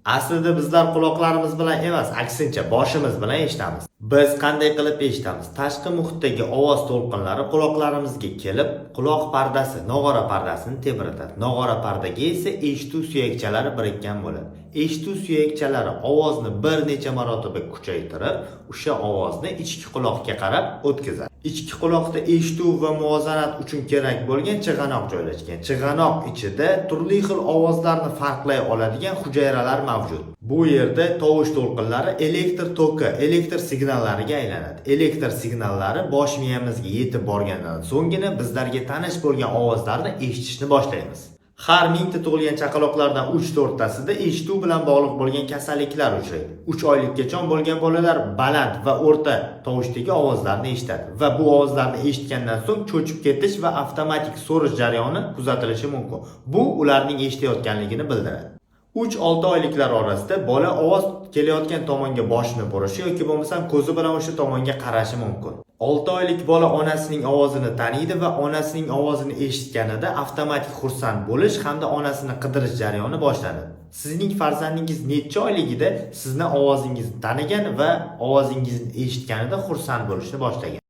Aslida bizlar quloqlarimiz bilan emas, aksincha boshimiz bilan eshitamiz. Biz qanday qilib eshitamiz? Tashqi muhitdagi ovoz to'lqinlari quloqlarimizga kelib, quloq pardasi, nog'ora pardasini tebratadi. Nog'ora pardaga esa eshituv suyakchalari birikkan bo'ladi. Eshituv suyakchalari ovozni bir necha marotaba kuchaytirib, o'sha ovozni ichki quloqqa qarab o'tkazadi. Ichki quloqda eshituv va muvozanat uchun kerak bo'lgan chig'anoq joylashgan. Chig'anoq ichida turli xil ovozlarni farqlay oladigan hujayralar mavjud. Bu yerda tovush to'lqinlari elektr toki, elektr signallariga aylanadi. Elektr signallari bosh miyamizga yetib borgandan so'nggina bizlarga tanish bo'lgan ovozlarni eshitishni boshlaymiz. Har mingta tug'ilgan chaqaloqlardan 3-4 tasida eshituv bilan bog'liq bo'lgan kasalliklar uchraydi. 3 oylikkacha bo'lgan bolalar baland va o'rta tovushdagi ovozlarni eshitadi va bu ovozlarni eshitgandan so'ng cho'chib ketish va avtomatik so'rish jarayoni kuzatilishi mumkin. Bu ularning eshitayotganligini bildiradi. 3-6 oyliklar orasida bola ovoz kelayotgan tomonga boshini burishi yoki bo'lmasam ko'zi bilan o'sha tomonga qarashi mumkin. 6 oylik bola onasining ovozini taniydi va onasining ovozini eshitganida avtomatik xursand bo'lish hamda onasini qidirish jarayoni boshlanadi. Sizning farzandingiz necha oyligida sizni ovozingizni tanigan va ovozingizni eshitganida xursand bo'lishni boshlagan?